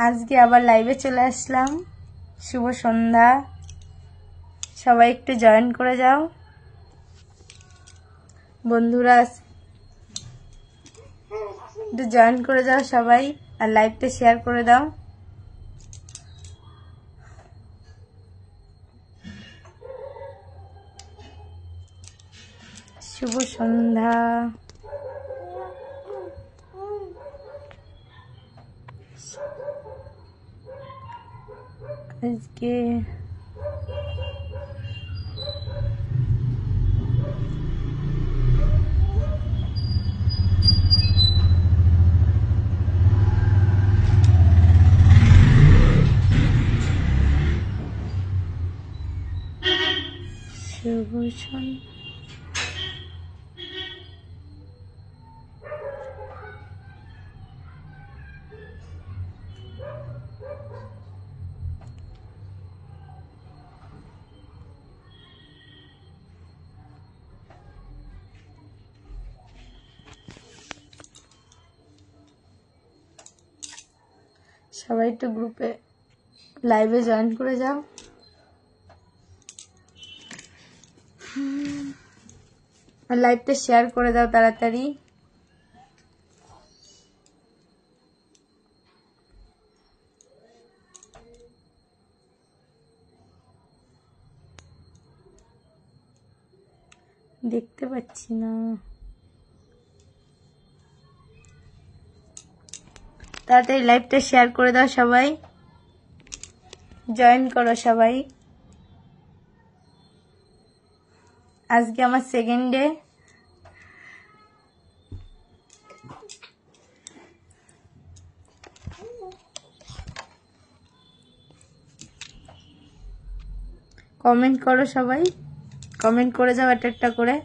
আজকে আবার লাইভে চলে আসলাম। শুভ সন্ধ্যা। সবাই একটু জয়েন করে যাও বন্ধুরা, একটু জয়েন করে যাও সবাই, আর লাইভটা শেয়ার করে দাও। শুভ সন্ধ্যা। আজকে শুভ সন্ধ্যা। সবাই একটু গ্রুপে লাইভে জয়েন করে যাও। আর লাইভটা শেয়ার করে দাও তাড়াতাড়ি। দেখতে পাচ্ছি না, তাড়াতাড়ি লাইভটা শেয়ার করে দাও সবাই, জয়েন করো সবাই। আজকে আমার সেকেন্ড ডে। কমেন্ট করো সবাই, কমেন্ট করে যাও একটা একটা করে।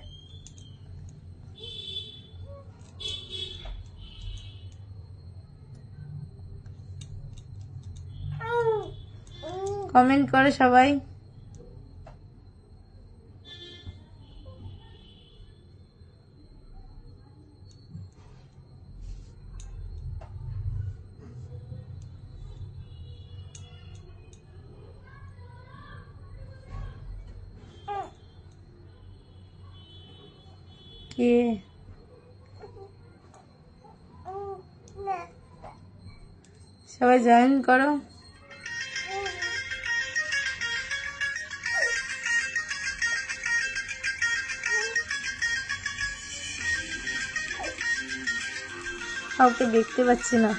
কমেন্ট করো সবাই। কে সবাই জয়েন করো। কাউকে দেখতে পাচ্ছি না।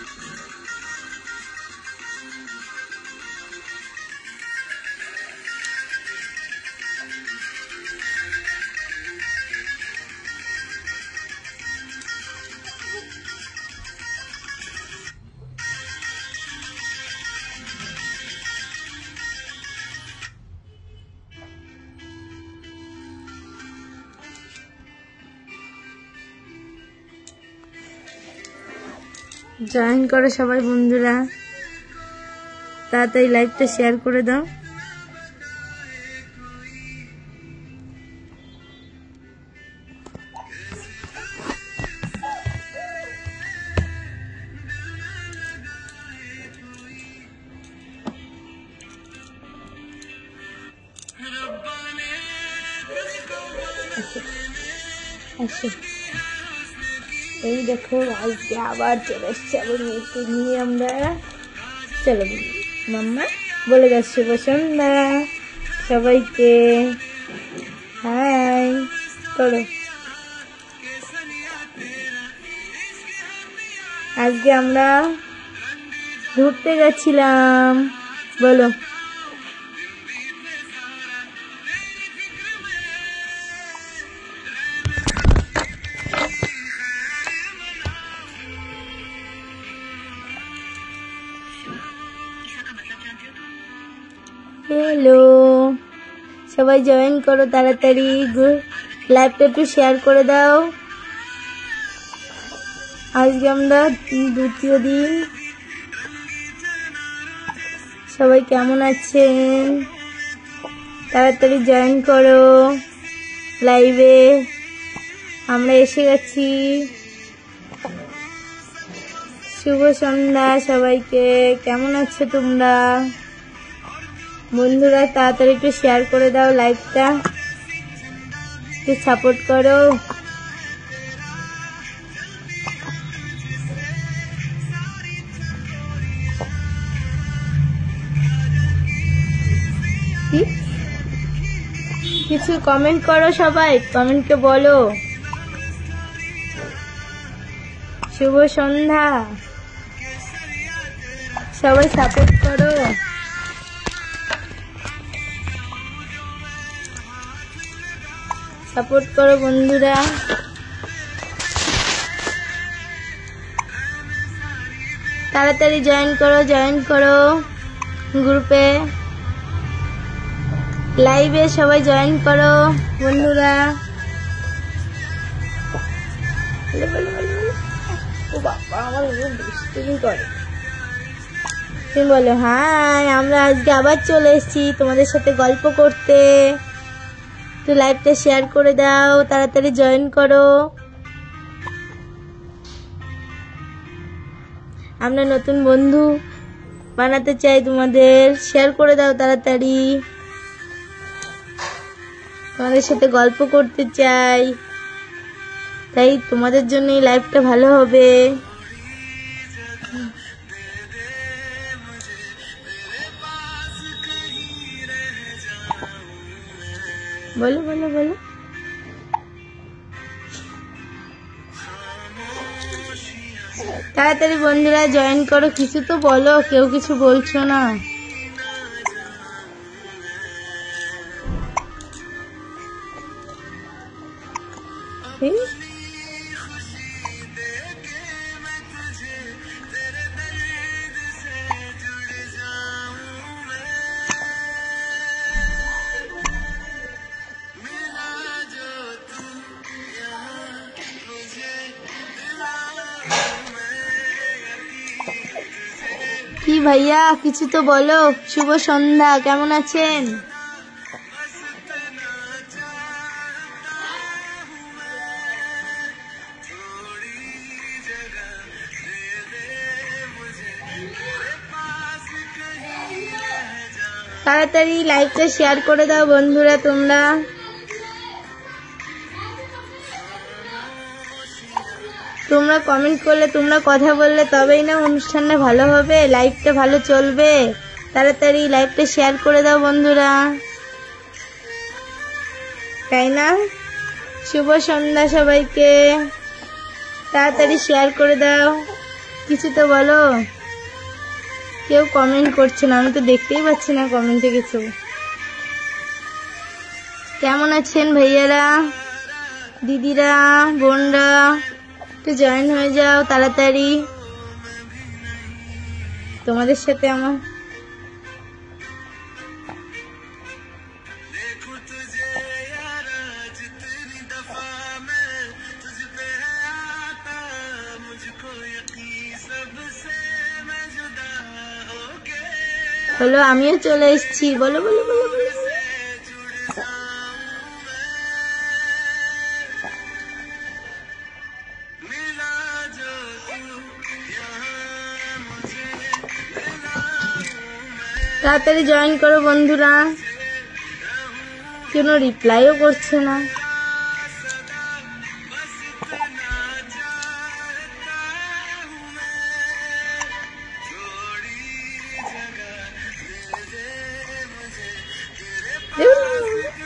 জয়েন করো সবাই বন্ধুরা, তাড়াতাড়ি লাইভটা শেয়ার করে দাও। এই দেখো আজকে আবার চলে এসছি আবার মেয়েকে নিয়ে আমরা। চলো মাম্মা বলে দাও শুভ সন্ধ্যা সবাইকে, হাই করো। আজকে আমরা ঘুরতে গেছিলাম, বলো। হ্যালো, সবাই জয়েন করো তাড়াতাড়ি, লাইভটা একটু শেয়ার করে দাও। আজকে আমরা দ্বিতীয় দিন। সবাই কেমন আছেন? তাড়াতাড়ি জয়েন করো লাইভে, আমরা এসে গেছি। শুভ সন্ধ্যা সবাইকে। কেমন আছো তোমরা বন্ধুরা? তাড়াতাড়ি একটু শেয়ার করে দাও লাইভটা, একটু সাপোর্ট করো। কিছু কমেন্ট করো, সবাই কমেন্টকে বলো শুভ সন্ধ্যা। সবাই সাপোর্ট করো। সাপোর্ট করো বন্ধুরা। তাড়াতাড়ি জয়েন করো গ্রুপে, লাইভে সবাই জয়েন করো বন্ধুরা। ও বাবা, আমার দুষ্টুমি করে। তুমি বলো হাই, আমরা আজকে আবার চলে এসেছি তোমাদের সাথে গল্প করতে। তো লাইভটা শেয়ার করে দাও, তাড়াতাড়ি জয়েন করো। আমরা নতুন বন্ধু বানাতে চাই তোমাদের, শেয়ার করে দাও তাড়াতাড়ি। তোমাদের সাথে গল্প করতে চাই, তাই তোমাদের জন্য এই লাইভটা ভালো হবে। বলো বলো বলো। তাড়াতাড়ি বন্ধুরা জয়েন করো, কিছু তো বলো, কেউ কিছু বলছো না। কি ভাইয়া, কিছু তো বলো। শুভ সন্ধ্যা, কেমন আছেন? তাড়াতাড়ি লাইভটা শেয়ার করে দাও বন্ধুরা তোমরা। তোমরা কমেন্ট করলে, তোমরা কথা বললে তবেই না অনুষ্ঠানটা ভালো হবে, লাইভটা ভালো চলবে। তাড়াতাড়ি লাইভটা শেয়ার করে দাও বন্ধুরা, তাই না? শুভ সন্ধ্যা সবাইকে, তাড়াতাড়ি শেয়ার করে দাও। কিছু তো বলো, কেউ কমেন্ট করছে না, আমি তো দেখতেই পাচ্ছি না কমেন্টে কিছু। কেমন আছেন ভাইয়ারা, দিদিরা, বোনরা? একটু জয়েন হয়ে যাও তাড়াতাড়ি। তোমাদের সাথে আমার বলো, আমিও চলে এসেছি। বলো বলো বলো বলো। তাড়াতাড়ি জয়েন করো বন্ধুরা, কোনো রিপ্লাইও করছে না।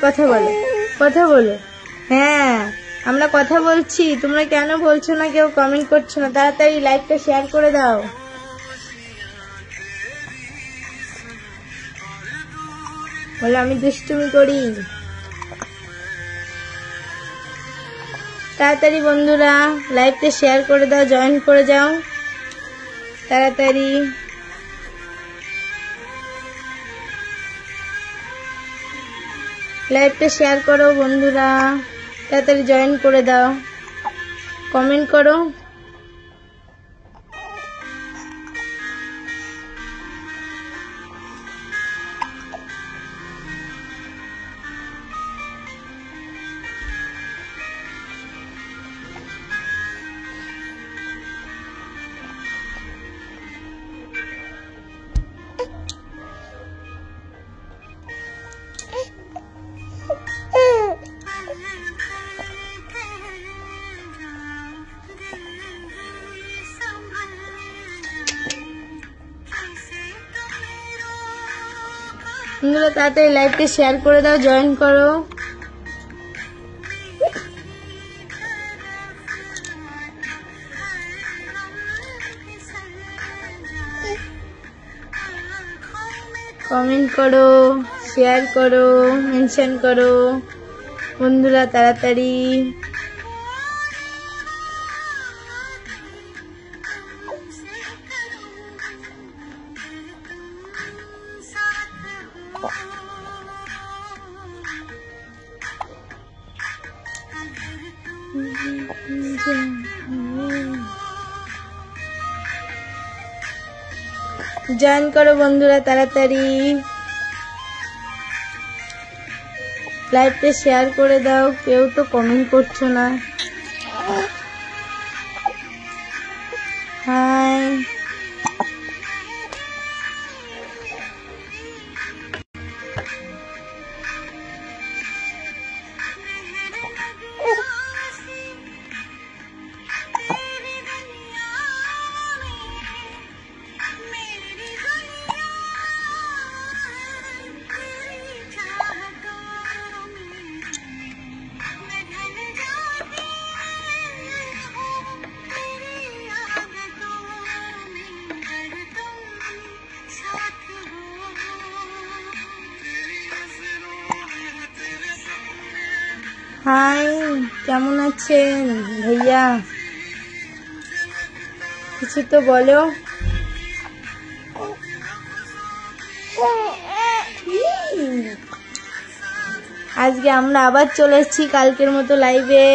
কথা বলো, কথা বলো। হ্যাঁ, আমরা কথা বলছি, তোমরা কেন বলছো না? কেউ কমেন্ট করছো না। তাড়াতাড়ি লাইভটা শেয়ার করে দাও। বলো আমি দুষ্টুমি করি। তাড়াতাড়ি বন্ধুরা লাইভটা শেয়ার করে দাও, জয়েন করে যাও তাড়াতাড়ি। লাইভটা শেয়ার করো বন্ধুরা, তাড়াতাড়ি জয়েন করে দাও, কমেন্ট করো। বন্ধুরা তাড়াতাড়ি লাইভটা শেয়ার করে দাও, জয়েন করো। কমেন্ট করো, শেয়ার করো, মেনশন করো বন্ধুরা তাড়াতাড়ি। জয়েন করো বন্ধুরা তাড়াতাড়ি, লাইভটা শেয়ার করে দাও। কেউ তো কমেন্ট করছো না। হাই, হাই, কেমন আছেন ভাইয়া? কিছু তো বলো। আজকে আমরা আবার চলে এসেছি কালকের মতো লাইভে।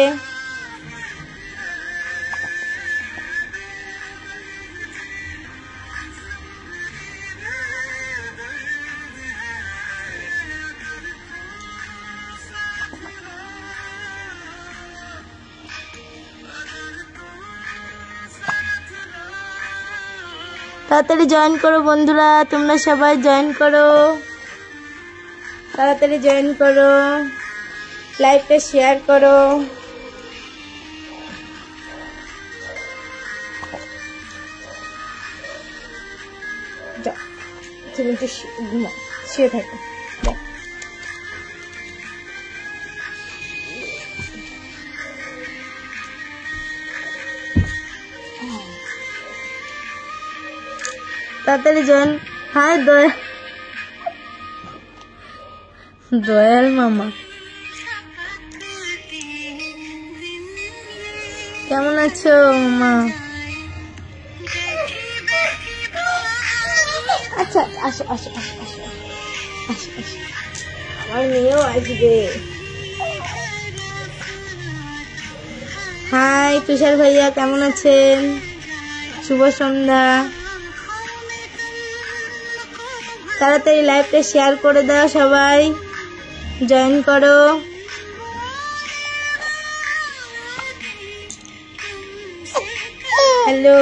তাড়াতাড়ি জয়েন করো বন্ধুরা, তোমরা সবাই জয়েন করো, তাড়াতাড়ি জয়েন করো, লাইভটা শেয়ার করো। তুমি একটু ঘুমাও, শুয়ে থাকো। তাড়াতাড়ি জয়েন। হাই দয়াল মামা, কেমন আছো মামা? আচ্ছা আসো আসো আসো আসো আসো আসো, আমার মেয়েও আসবে। হাই তুষার ভাইয়া, কেমন আছেন? শুভ সন্ধ্যা। তাড়াতাড়ি লাইভটা শেয়ার করে দাও, সবাই জয়েন করো। হ্যালো,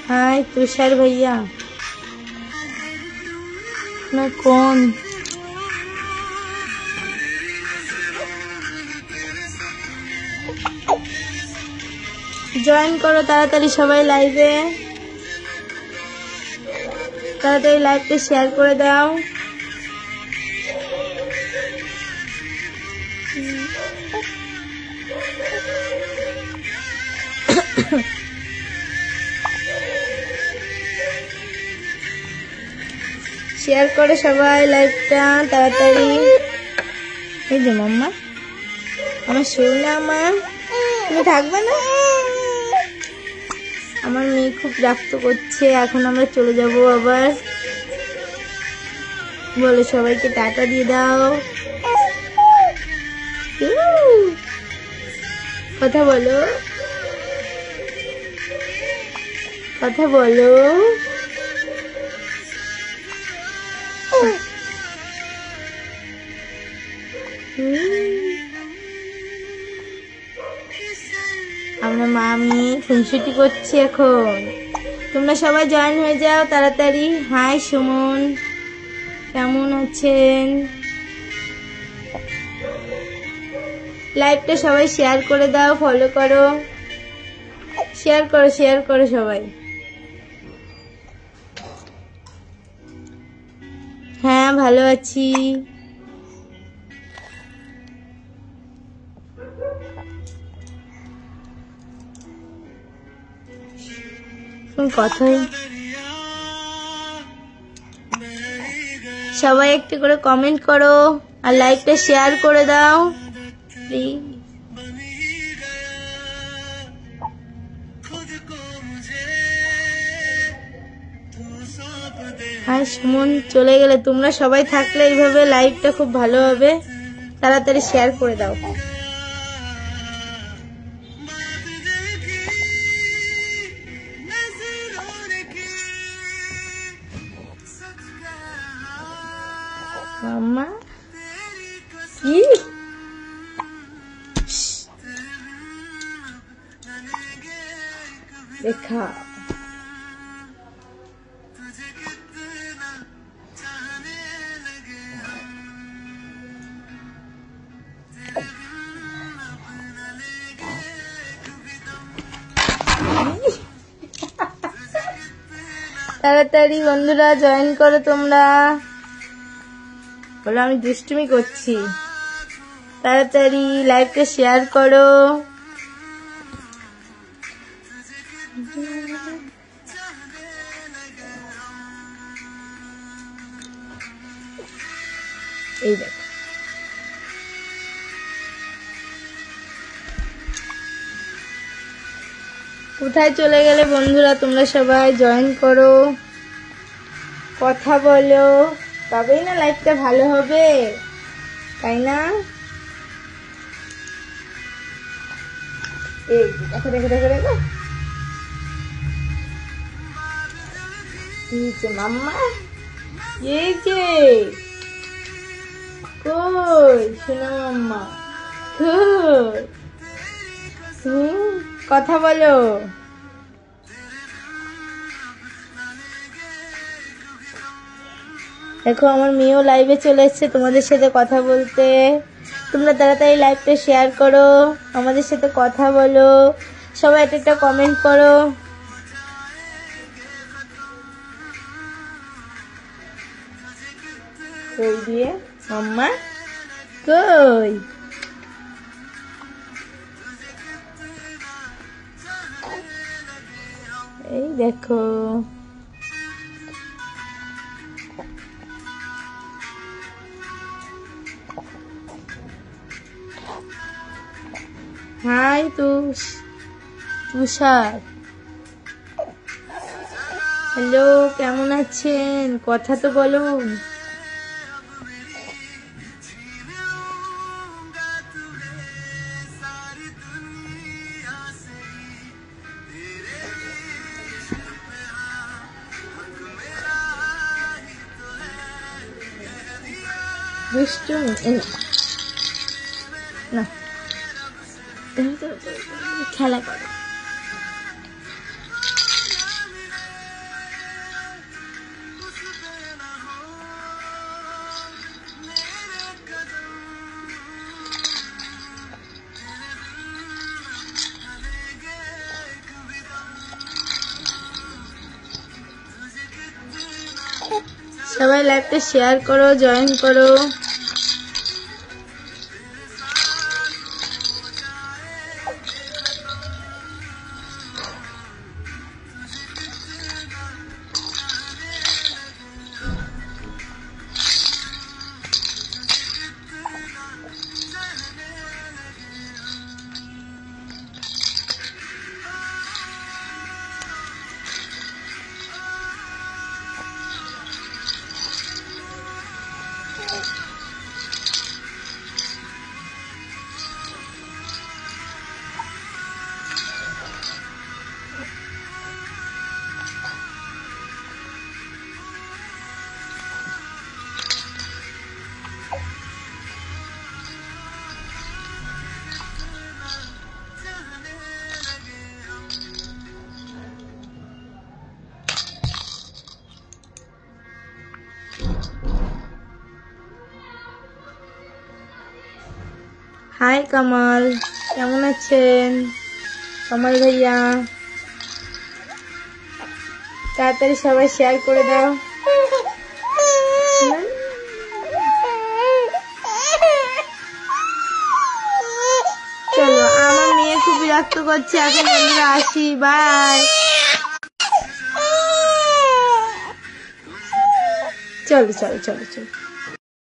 হাই তুষার भैया, मैं कौन? জয়েন করো তাড়াতাড়ি সবাই লাইভে, তাড়াতাড়ি লাইভটা শেয়ার করে দাও। শেয়ার করে সবাই লাইভটা তাড়াতাড়ি। এই যে মাম্মা, আমার সোনা মা, তুমি থাকবে না? আমার মেয়ে খুব রাগ করছে, এখন আমরা চলে যাব আবার। বলো সবাইকে টাটা দিয়ে দাও, কথা বলো, কথা বলো। আমরা মামি খুনসুটি করছি এখন। তোমরা সবাই জয়েন হয়ে যাও তাড়াতাড়ি। হাই সুমন, কেমন আছেন? লাইভটা সবাই শেয়ার করে দাও, ফলো করো, শেয়ার করো, শেয়ার করো সবাই। ভালো আছি। কথাই সবাই একটু করে কমেন্ট করো আর লাইকটা শেয়ার করে দাও প্লিজ। হাই সুমন চলে গেলে, তোমরা সবাই থাকলে এইভাবে লাইভটা খুব ভালো হবে, তাড়াতাড়ি শেয়ার করে দাও। মাম্মা কি দেখা তাড়াতাড়ি বন্ধুরা জয়েন করো তোমরা, বলো আমি দুষ্টুমি করছি। তাড়াতাড়ি লাইভটা শেয়ার করো। এই দেখো কোথায় চলে গেলে বন্ধুরা, তোমরা সবাই জয়েন করো, কথা বলো, তবেই না লাইফটা ভালো হবে, তাই না? এই দেখো দেখো দেখো দেখো মাম্মা, এই যে কই শোনা মাম্মা, কই কথা বলো। দেখো আমার মেয়েও লাইভে চলে এসছে তোমাদের সাথে কথা বলতে। তোমরা তাড়াতাড়ি লাইভটা শেয়ার করো, আমাদের সাথে কথা বলো, সবাই একটা কমেন্ট করো। কই দিয়ে মাম্মা, কই এই দেখো হাই তুষার, হ্যালো কেমন আছেন, কথা তো বলো। না খেলা করো। সবাই লাইভটা শেয়ার করো, জয়েন করো। হাই কামাল, কেমন আছেন কামাল ভাইয়া? তাড়াতাড়ি সবাই শেয়ার করে দাও। বিরক্ত করছে। এখন বন্ধুরা আসি, বাই। চলো চলো চলো চলো।